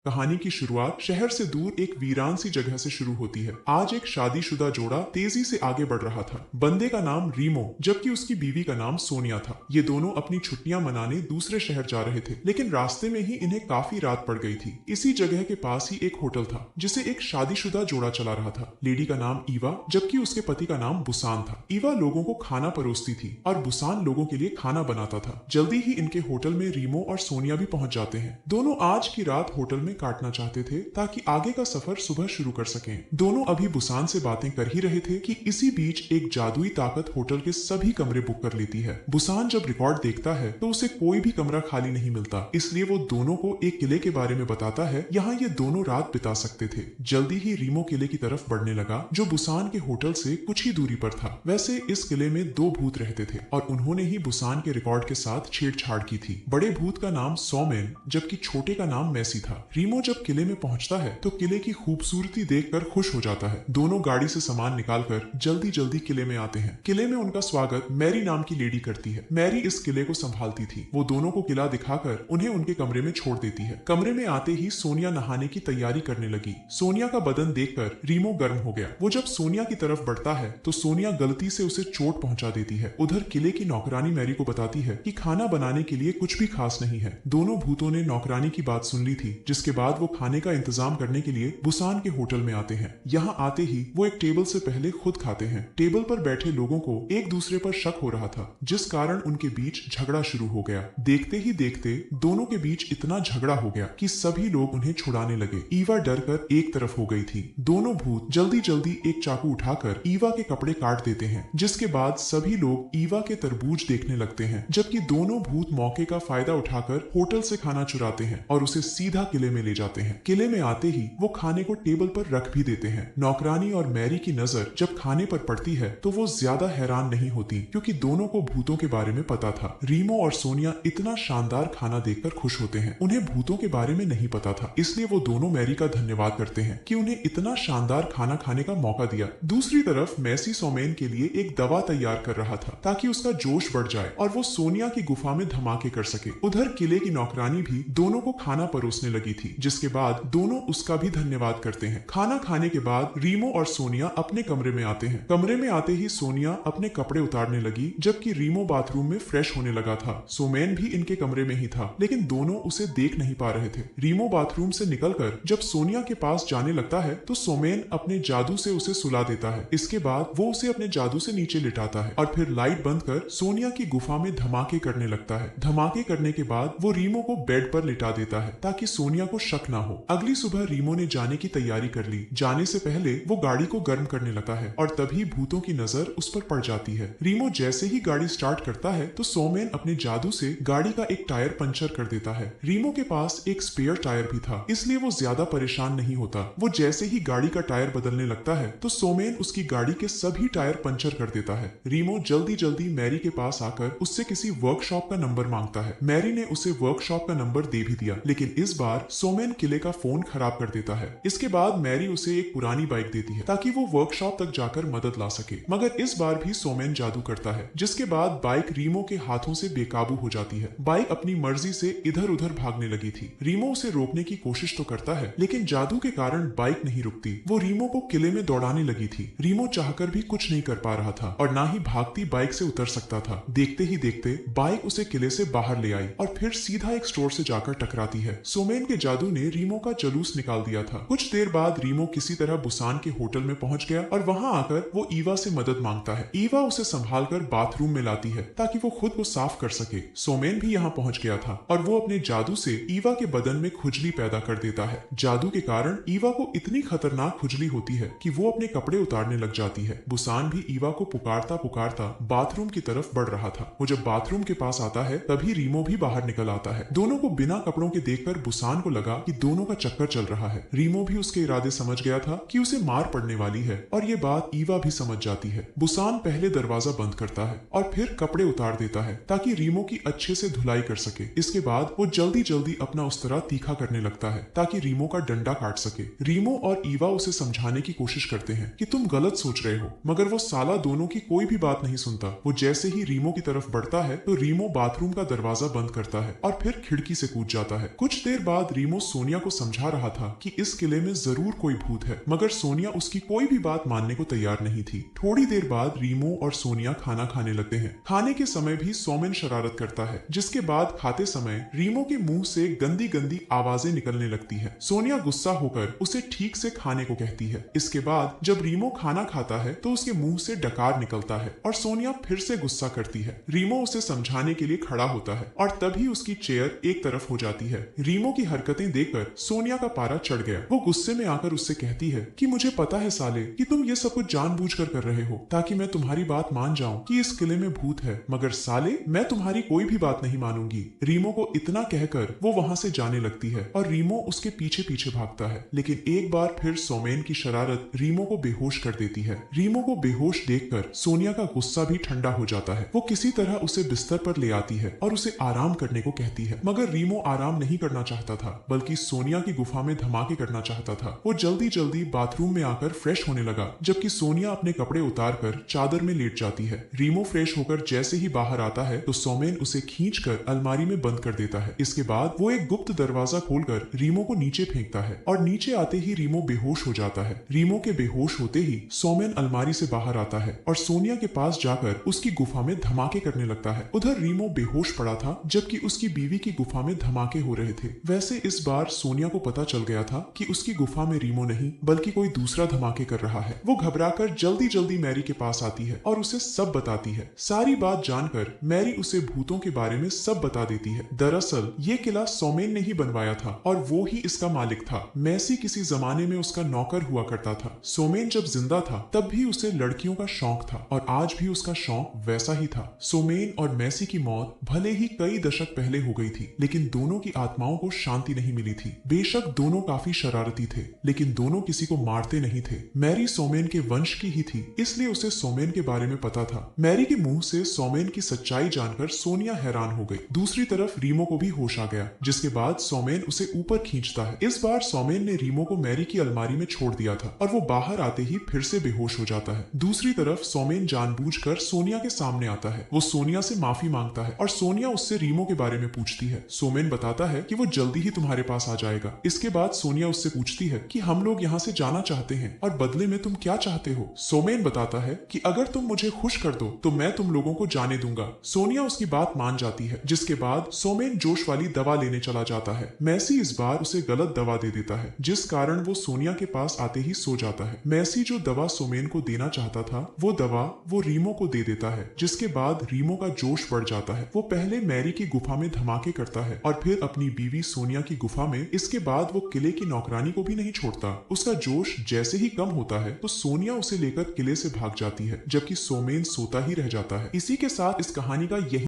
कहानी की शुरुआत शहर से दूर एक वीरान सी जगह से शुरू होती है। आज एक शादीशुदा जोड़ा तेजी से आगे बढ़ रहा था। बंदे का नाम रीमो जबकि उसकी बीवी का नाम सोनिया था। ये दोनों अपनी छुट्टियां मनाने दूसरे शहर जा रहे थे, लेकिन रास्ते में ही इन्हें काफी रात पड़ गई थी। इसी जगह के पास ही एक होटल था जिसे एक शादीशुदा जोड़ा चला रहा था। लेडी का नाम ईवा जबकि उसके पति का नाम बुसान था। ईवा लोगों को खाना परोसती थी और बुसान लोगों के लिए खाना बनाता था। जल्दी ही इनके होटल में रीमो और सोनिया भी पहुंच जाते हैं। दोनों आज की रात होटल में काटना चाहते थे ताकि आगे का सफर सुबह शुरू कर सकें। दोनों अभी बुसान से बातें कर ही रहे थे कि इसी बीच एक जादुई ताकत होटल के सभी कमरे बुक कर लेती है। बुसान जब रिकॉर्ड देखता है तो उसे कोई भी कमरा खाली नहीं मिलता, इसलिए वो दोनों को एक किले के बारे में बताता है। यहाँ ये दोनों रात बिता सकते थे। जल्दी ही रीमो किले की तरफ बढ़ने लगा जो बुसान के होटल से कुछ ही दूरी पर था। वैसे इस किले में दो भूत रहते थे और उन्होंने ही बुसान के रिकॉर्ड के साथ छेड़छाड़ की थी। बड़े भूत का नाम सोमेन जबकि छोटे का नाम मैसी था। रीमो जब किले में पहुंचता है तो किले की खूबसूरती देखकर खुश हो जाता है। दोनों गाड़ी से सामान निकालकर जल्दी जल्दी किले में आते हैं। किले में उनका स्वागत मैरी नाम की लेडी करती है। मैरी इस किले को संभालती थी। वो दोनों को किला दिखाकर उन्हें उनके कमरे में छोड़ देती है। कमरे में आते ही सोनिया नहाने की तैयारी करने लगी। सोनिया का बदन देखकर रीमो गर्म हो गया। वो जब सोनिया की तरफ बढ़ता है तो सोनिया गलती से उसे चोट पहुंचा देती है। उधर किले की नौकरानी मैरी को बताती है कि खाना बनाने के लिए कुछ भी खास नहीं है। दोनों भूतों ने नौकरानी की बात सुन ली थी, जिसके बाद वो खाने का इंतजाम करने के लिए बुसान के होटल में आते हैं। यहाँ आते ही वो एक टेबल से पहले खुद खाते हैं। टेबल पर बैठे लोगों को एक दूसरे पर शक हो रहा था, जिस कारण उनके बीच झगड़ा शुरू हो गया। देखते ही देखते दोनों के बीच इतना झगड़ा हो गया कि सभी लोग उन्हें छुड़ाने लगे। ईवा डरकर एक तरफ हो गई थी। दोनों भूत जल्दी जल्दी एक चाकू उठाकर ईवा के कपड़े काट देते हैं, जिसके बाद सभी लोग ईवा के तरबूज देखने लगते हैं। जबकि दोनों भूत मौके का फायदा उठाकर होटल से खाना चुराते हैं और उसे सीधा किले में ले जाते हैं। किले में आते ही वो खाने को टेबल पर रख भी देते हैं। नौकरानी और मैरी की नजर जब खाने पर पड़ती है तो वो ज्यादा हैरान नहीं होती, क्योंकि दोनों को भूतों के बारे में पता था। रीमो और सोनिया इतना शानदार खाना देखकर खुश होते हैं। उन्हें भूतों के बारे में नहीं पता था, इसलिए वो दोनों मैरी का धन्यवाद करते हैं कि उन्हें इतना शानदार खाना खाने का मौका दिया। दूसरी तरफ मैसी सोमेन के लिए एक दवा तैयार कर रहा था ताकि उसका जोश बढ़ जाए और वो सोनिया की गुफा में धमाके कर सके। उधर किले की नौकरानी भी दोनों को खाना परोसने लगी थी, जिसके बाद दोनों उसका भी धन्यवाद करते हैं। खाना खाने के बाद रीमो और सोनिया अपने कमरे में आते हैं। कमरे में आते ही सोनिया अपने कपड़े उतारने लगी, जबकि रीमो बाथरूम में फ्रेश होने लगा था। सोमेन भी इनके कमरे में ही था, लेकिन दोनों उसे देख नहीं पा रहे थे। रीमो बाथरूम से निकलकर जब सोनिया के पास जाने लगता है तो सोमेन अपने जादू से उसे सुला देता है। इसके बाद वो उसे अपने जादू से नीचे लिटाता है और फिर लाइट बंद कर सोनिया की गुफा में धमाके करने लगता है। धमाके करने के बाद वो रीमो को बेड पर लिटा देता है ताकि सोनिया को शक ना हो। अगली सुबह रीमो ने जाने की तैयारी कर ली। जाने से पहले वो गाड़ी को गर्म करने लगता है और तभी भूतों की नजर उस पर पड़ जाती है। रीमो जैसे ही गाड़ी स्टार्ट करता है तो सोमेन अपने जादू से गाड़ी का एक टायर पंचर कर देता है। रीमो के पास एक स्पेयर टायर भी था, इसलिए वो ज्यादा परेशान नहीं होता। वो जैसे ही गाड़ी का टायर बदलने लगता है तो सोमेन उसकी गाड़ी के सभी टायर पंचर कर देता है। रीमो जल्दी जल्दी मैरी के पास आकर उससे किसी वर्कशॉप का नंबर मांगता है। मैरी ने उसे वर्कशॉप का नंबर दे भी दिया, लेकिन इस बार सोमेन किले का फोन खराब कर देता है। इसके बाद मैरी उसे एक पुरानी बाइक देती है ताकि वो वर्कशॉप तक जाकर मदद ला सके, मगर इस बार भी सोमेन जादू करता है, जिसके बाद बाइक रीमो के हाथों से बेकाबू हो जाती है। बाइक अपनी मर्जी से इधर उधर भागने लगी थी। रीमो उसे रोकने की कोशिश तो करता है, लेकिन जादू के कारण बाइक नहीं रुकती। वो रीमो को किले में दौड़ाने लगी थी। रीमो चाहकर भी कुछ नहीं कर पा रहा था और ना ही भागती बाइक से उतर सकता था। देखते ही देखते बाइक उसे किले से बाहर ले आई और फिर सीधा एक स्टोर से जाकर टकराती है। सोमेन के जादू ने रीमो का जुलूस निकाल दिया था। कुछ देर बाद रीमो किसी तरह बुसान के होटल में पहुंच गया और वहां आकर वो ईवा से मदद मांगता है। ईवा उसे संभालकर बाथरूम में लाती है ताकि वो खुद को साफ कर सके। सोमेन भी यहाँ पहुंच गया था और वो अपने जादू से ईवा के बदन में खुजली पैदा कर देता है। जादू के कारण ईवा को इतनी खतरनाक खुजली होती है कि वो अपने कपड़े उतारने लग जाती है। बुसान भी ईवा को पुकारता पुकारता बाथरूम की तरफ बढ़ रहा था। वो जब बाथरूम के पास आता है तभी रीमो भी बाहर निकल आता है। दोनों को बिना कपड़ों के देखकर बुसान को लगा कि दोनों का चक्कर चल रहा है। रीमो भी उसके इरादे समझ गया था कि उसे मार पड़ने वाली है और ये बात ईवा भी समझ जाती है। बुसान पहले दरवाजा बंद करता है और फिर कपड़े उतार देता है ताकि रीमो की अच्छे से धुलाई कर सके। इसके बाद वो जल्दी जल्दी अपना उस्तरा तीखा करने लगता है ताकि रीमो का डंडा काट सके। रीमो और ईवा उसे समझाने की कोशिश करते हैं कि तुम गलत सोच रहे हो, मगर वो साला दोनों की कोई भी बात नहीं सुनता। वो जैसे ही रीमो की तरफ बढ़ता है तो रीमो बाथरूम का दरवाजा बंद करता है और फिर खिड़की से कूद जाता है। कुछ देर बाद रीमो रीमो सोनिया को समझा रहा था कि इस किले में जरूर कोई भूत है, मगर सोनिया उसकी कोई भी बात मानने को तैयार नहीं थी। थोड़ी देर बाद रीमो और सोनिया खाना खाने लगते हैं। खाने के समय भी सोमेन शरारत करता है, जिसके बाद खाते समय रीमो के मुंह से गंदी गंदी आवाजें निकलने लगती है। सोनिया गुस्सा होकर उसे ठीक से खाने को कहती है। इसके बाद जब रीमो खाना खाता है तो उसके मुंह से डकार निकलता है और सोनिया फिर से गुस्सा करती है। रीमो उसे समझाने के लिए खड़ा होता है और तभी उसकी चेयर एक तरफ हो जाती है। रीमो की हरकतें देखकर सोनिया का पारा चढ़ गया। वो गुस्से में आकर उससे कहती है कि मुझे पता है साले कि तुम ये सब कुछ जानबूझकर कर रहे हो ताकि मैं तुम्हारी बात मान जाऊं कि इस किले में भूत है, मगर साले मैं तुम्हारी कोई भी बात नहीं मानूंगी। रीमो को इतना कहकर वो वहां से जाने लगती है और रीमो उसके पीछे पीछे भागता है, लेकिन एक बार फिर सोमेन की शरारत रीमो को बेहोश कर देती है। रीमो को बेहोश देखकर सोनिया का गुस्सा भी ठंडा हो जाता है। वो किसी तरह उसे बिस्तर पर ले आती है और उसे आराम करने को कहती है, मगर रीमो आराम नहीं करना चाहता था, बल्कि सोनिया की गुफा में धमाके करना चाहता था। वो जल्दी जल्दी बाथरूम में आकर फ्रेश होने लगा, जबकि सोनिया अपने कपड़े उतारकर चादर में लेट जाती है। रीमो फ्रेश होकर जैसे ही बाहर आता है तो सोमेन उसे खींचकर अलमारी में बंद कर देता है। इसके बाद वो एक गुप्त दरवाजा खोलकर रीमो को नीचे फेंकता है और नीचे आते ही रीमो बेहोश हो जाता है। रीमो के बेहोश होते ही सोमेन अलमारी से बाहर आता है और सोनिया के पास जाकर उसकी गुफा में धमाके करने लगता है। उधर रीमो बेहोश पड़ा था, जबकि उसकी बीवी की गुफा में धमाके हो रहे थे। वैसे इस बार सोनिया को पता चल गया था कि उसकी गुफा में रीमो नहीं बल्कि कोई दूसरा धमाके कर रहा है। वो घबराकर जल्दी जल्दी मैरी के पास आती है और उसे सब बताती है। सारी बात जानकर मैरी उसे भूतों के बारे में सब बता देती है। दरअसल ये किला सोमेन ने ही बनवाया था और वो ही इसका मालिक था। मैसी किसी जमाने में उसका नौकर हुआ करता था। सोमेन जब जिंदा था तब भी उसे लड़कियों का शौक था और आज भी उसका शौक वैसा ही था। सोमेन और मैसी की मौत भले ही कई दशक पहले हो गई थी, लेकिन दोनों की आत्माओं को शांति नहीं मिली थी। बेशक दोनों काफी शरारती थे, लेकिन दोनों किसी को मारते नहीं थे। मैरी सोमेन के वंश की ही थी, इसलिए उसे सोमेन के बारे में पता था। मैरी के मुंह से सोमेन की सच्चाई जानकर सोनिया हैरान हो गई। दूसरी तरफ रीमो को भी होश आ गया, जिसके बाद सोमेन उसे ऊपर खींचता है। इस बार सोमेन ने रीमो को मैरी की अलमारी में छोड़ दिया था और वो बाहर आते ही फिर से बेहोश हो जाता है। दूसरी तरफ सोमेन जानबूझकर सोनिया के सामने आता है। वो सोनिया से माफी मांगता है और सोनिया उससे रीमो के बारे में पूछती है। सोमेन बताता है कि वो जल्दी ही तुम्हारे पास आ जाएगा। इसके बाद सोनिया उससे पूछती है कि हम लोग यहाँ से जाना चाहते हैं और बदले में तुम क्या चाहते हो। सोमेन बताता है कि अगर तुम मुझे खुश कर दो तो मैं तुम लोगों को जाने दूंगा। सोनिया उसकी बात मान जाती है, जिसके बाद सोमेन जोश वाली दवा लेने चला जाता है। मैसी इस बार उसे गलत दवा दे देता है, जिस कारण वो सोनिया के पास आते ही सो जाता है। मैसी जो दवा सोमेन को देना चाहता था वो दवा वो रीमो को दे देता है, जिसके बाद रीमो का जोश बढ़ जाता है। वो पहले मैरी की गुफा में धमाके करता है और फिर अपनी बीवी सोनिया की गुफा में। इसके बाद वो किले की नौकरानी को भी नहीं छोड़ता। उसका जोश जैसे ही कम होता है तो सोनिया उसे लेकर किले से भाग जाती है, जबकि सोमेन सोता ही रह जाता है। इसी के साथ इस कहानी का यही